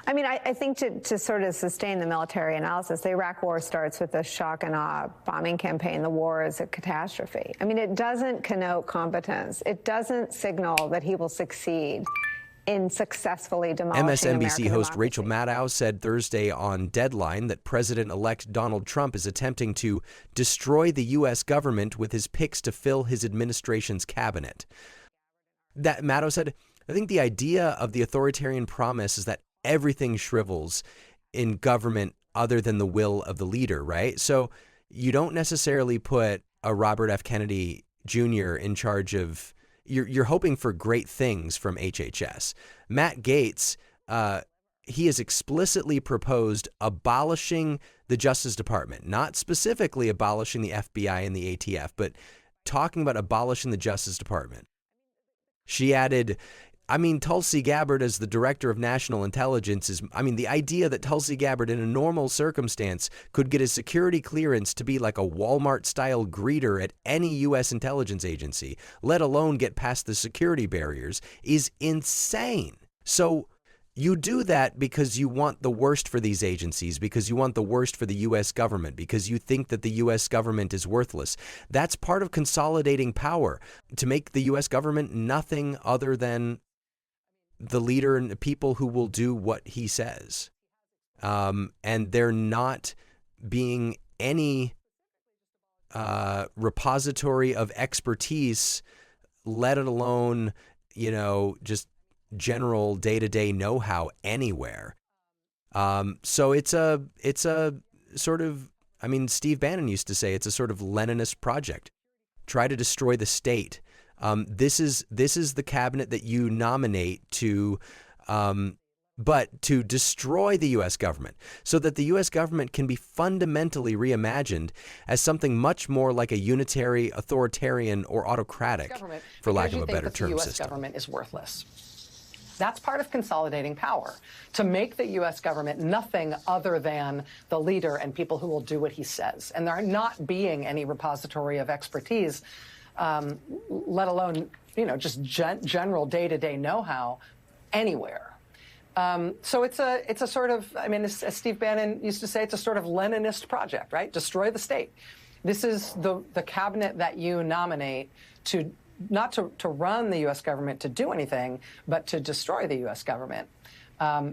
I mean, I think to sort of sustain the military analysis, the Iraq war starts with a shock and awe bombing campaign. The war is a catastrophe. I mean, it doesn't connote competence. It doesn't signal that he will succeed in successfully demolishing MSNBC American host democracy. Rachel Maddow said Thursday on Deadline that President-elect Donald Trump is attempting to destroy the U.S. government with his picks to fill his administration's cabinet. That Maddow said, I think the idea of the authoritarian promise is that everything shrivels in government other than the will of the leader, right? So you don't necessarily put a Robert F. Kennedy Jr. in charge of, you're hoping for great things from HHS. Matt Gaetz, he has explicitly proposed abolishing the Justice Department, not specifically abolishing the FBI and the ATF, but talking about abolishing the Justice Department. She added, Tulsi Gabbard as the director of national intelligence is, the idea that Tulsi Gabbard in a normal circumstance could get a security clearance to be like a Walmart-style greeter at any U.S. intelligence agency, let alone get past the security barriers, is insane. So you do that because you want the worst for these agencies, because you want the worst for the U.S. government, because you think that the U.S. government is worthless. That's part of consolidating power, to make the U.S. government nothing other than the leader and the people who will do what he says. And there not being any repository of expertise, let alone, just general day-to-day know-how anywhere. So it's a sort of, Steve Bannon used to say it's a sort of Leninist project. Try to destroy the state. This is the cabinet that you nominate to, but to destroy the U.S. government so that the U.S. government can be fundamentally reimagined as something much more like a unitary, authoritarian, or autocratic, for lack of a better term, the U.S. system. government is worthless. That's part of consolidating power, to make the U.S. government nothing other than the leader and people who will do what he says. And there not being any repository of expertise, let alone, just general day-to-day know-how anywhere. So it's a sort of, as Steve Bannon used to say, it's a sort of Leninist project, right? Destroy the state. This is the cabinet that you nominate to not to run the U.S. government to do anything, but to destroy the U.S. government,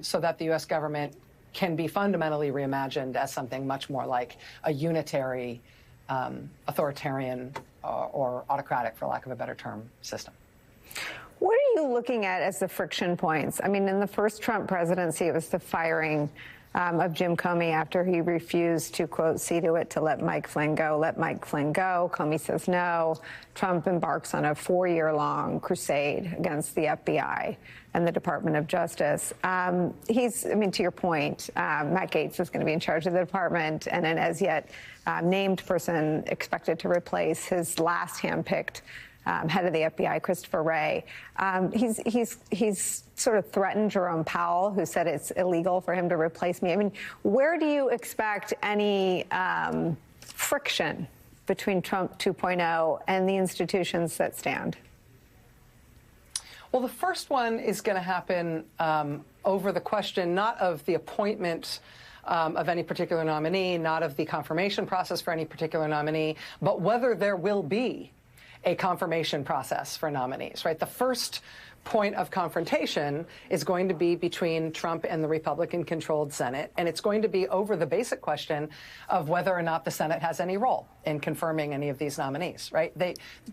so that the U.S. government can be fundamentally reimagined as something much more like a unitary, authoritarian, or autocratic, for lack of a better term, system. What are you looking at as the friction points? In the first Trump presidency, it was the firing of Jim Comey after he refused to, quote, see to it to let Mike Flynn go. Let Mike Flynn go. Comey says no. Trump embarks on a 4-year-long crusade against the FBI and the Department of Justice. To your point, Matt Gaetz is going to be in charge of the department, and an as yet named person expected to replace his last handpicked head of the FBI, Christopher Wray. He's sort of threatened Jerome Powell, who said it's illegal for him to replace me. Where do you expect any friction between Trump 2.0 and the institutions that stand? Well, the first one is going to happen over the question not of the appointment of any particular nominee, not of the confirmation process for any particular nominee, but whether there will be a confirmation process for nominees, right? The first point of confrontation is going to be between Trump and the Republican-controlled Senate, and it's going to be over the basic question of whether or not the Senate has any role in confirming any of these nominees, right?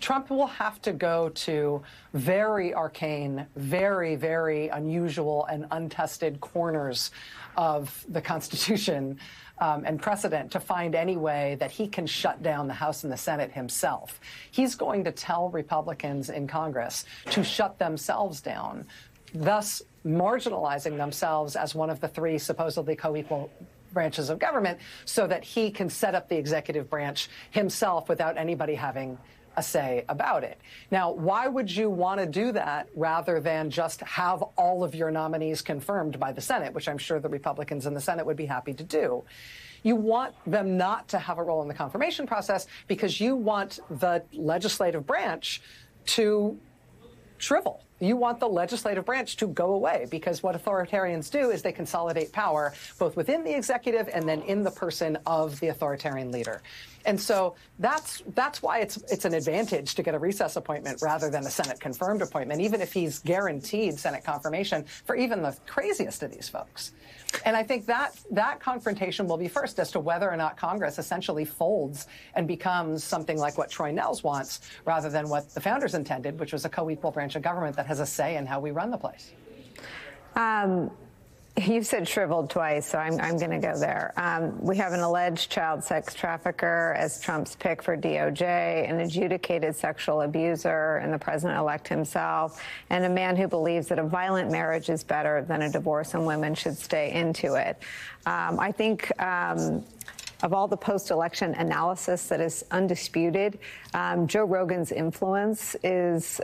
Trump will have to go to very arcane, very, very unusual and untested corners of the Constitution and precedent to find any way that he can shut down the House and the Senate himself. He's going to tell Republicans in Congress to shut themselves down, thus marginalizing themselves as one of the three supposedly co-equal branches of government, so that he can set up the executive branch himself without anybody having a say about it. Now, why would you want to do that rather than just have all of your nominees confirmed by the Senate, which I'm sure the Republicans in the Senate would be happy to do? You want them not to have a role in the confirmation process because you want the legislative branch to shrivel. You want the legislative branch to go away, because what authoritarians do is they consolidate power both within the executive and then in the person of the authoritarian leader. And so that's why it's an advantage to get a recess appointment rather than a Senate confirmed appointment, even if he's guaranteed Senate confirmation for even the craziest of these folks. And I think that confrontation will be first as to whether or not Congress essentially folds and becomes something like what Troy Nehls wants, rather than what the founders intended, which was a co-equal branch of government that has a say in how we run the place. You've said shriveled twice, so I'm going to go there. We have an alleged child sex trafficker as Trump's pick for DOJ, an adjudicated sexual abuser in the president-elect himself, and a man who believes that a violent marriage is better than a divorce and women should stay into it. I think of all the post-election analysis that is undisputed, Joe Rogan's influence is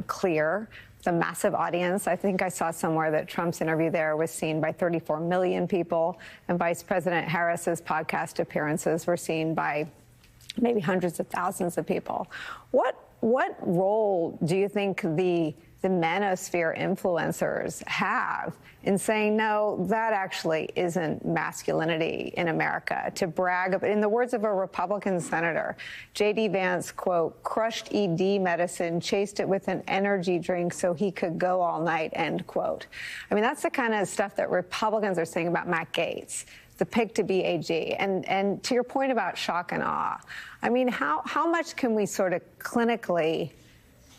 clear. The massive audience. I think I saw somewhere that Trump's interview there was seen by 34 million people, and Vice President Harris's podcast appearances were seen by maybe hundreds of thousands of people. What role do you think the manosphere influencers have in saying, no, that actually isn't masculinity in America? To brag about, in the words of a Republican senator, J.D. Vance, quote, crushed ED medicine, chased it with an energy drink so he could go all night, end quote. I mean, that's the kind of stuff that Republicans are saying about Matt Gaetz, the pick to be AG. And to your point about shock and awe, I mean, how much can we sort of clinically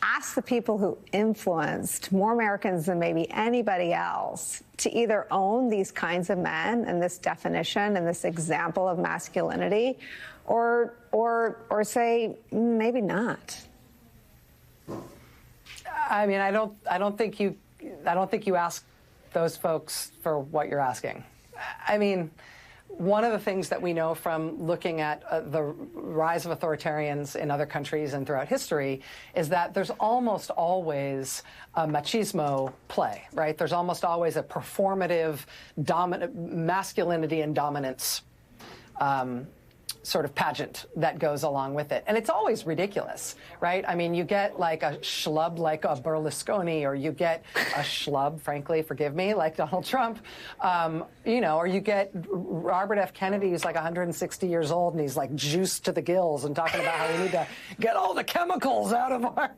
ask the people who influenced more Americans than maybe anybody else to either own these kinds of men and this definition and this example of masculinity, or say maybe not? I mean, I don't think you ask those folks for what you're asking. I mean, one of the things that we know from looking at the rise of authoritarians in other countries and throughout history is that there's almost always a machismo play, right? There's almost always a performative masculinity and dominance sort of pageant that goes along with it. And it's always ridiculous, right? I mean, you get like a schlub like a Berlusconi, or you get a schlub, frankly, forgive me, like Donald Trump, you know, or you get Robert F. Kennedy, who's like 160 years old, and he's like juiced to the gills and talking about how we need to get all the chemicals out of our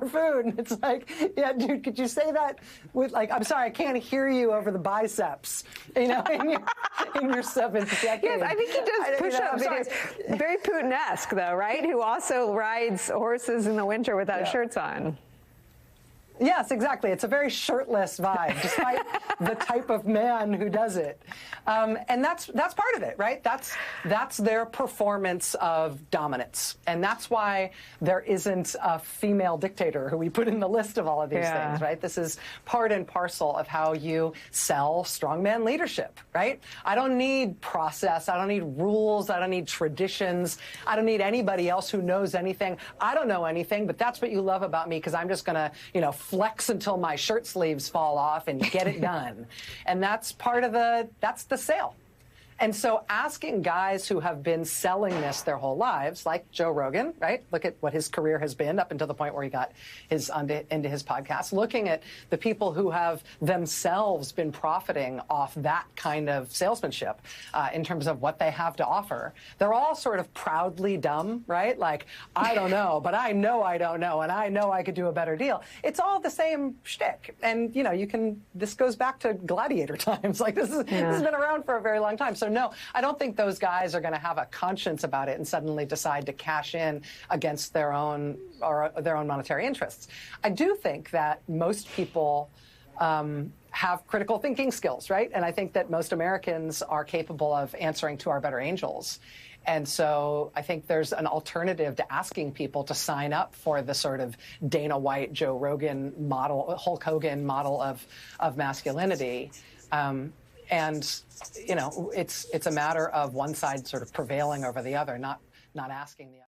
food. And it's like, yeah, dude, could you say that with, like, I'm sorry, I can't hear you over the biceps, you know, in your seventh decade. Yes, I think he does push-ups. It is very Putin-esque, though, right? Who also rides horses in the winter without shirts on. Yes, exactly. It's a very shirtless vibe, despite the type of man who does it. And that's part of it, right? That's their performance of dominance. And that's why there isn't a female dictator who we put in the list of all of these things, right? This is part and parcel of how you sell strongman leadership, right? I don't need process. I don't need rules. I don't need traditions. I don't need anybody else who knows anything. I don't know anything, but that's what you love about me, because I'm just going to, you know, flex until my shirt sleeves fall off and get it done. And that's part of that's the sale. And so asking guys who have been selling this their whole lives, like Joe Rogan, right? Look at what his career has been up until the point where he got into his podcast. Looking at the people who have themselves been profiting off that kind of salesmanship in terms of what they have to offer. They're all sort of proudly dumb, right? Like, I don't know, but I know I don't know, and I know I could do a better deal. It's all the same shtick. And, you know, this goes back to gladiator times. Like, this has been around for a very long time. So no, I don't think those guys are going to have a conscience about it and suddenly decide to cash in against their own monetary interests. I do think that most people have critical thinking skills, right? And I think that most Americans are capable of answering to our better angels. And so I think there's an alternative to asking people to sign up for the sort of Dana White, Joe Rogan model, Hulk Hogan model of masculinity. And, you know, it's a matter of one side sort of prevailing over the other, not asking the other.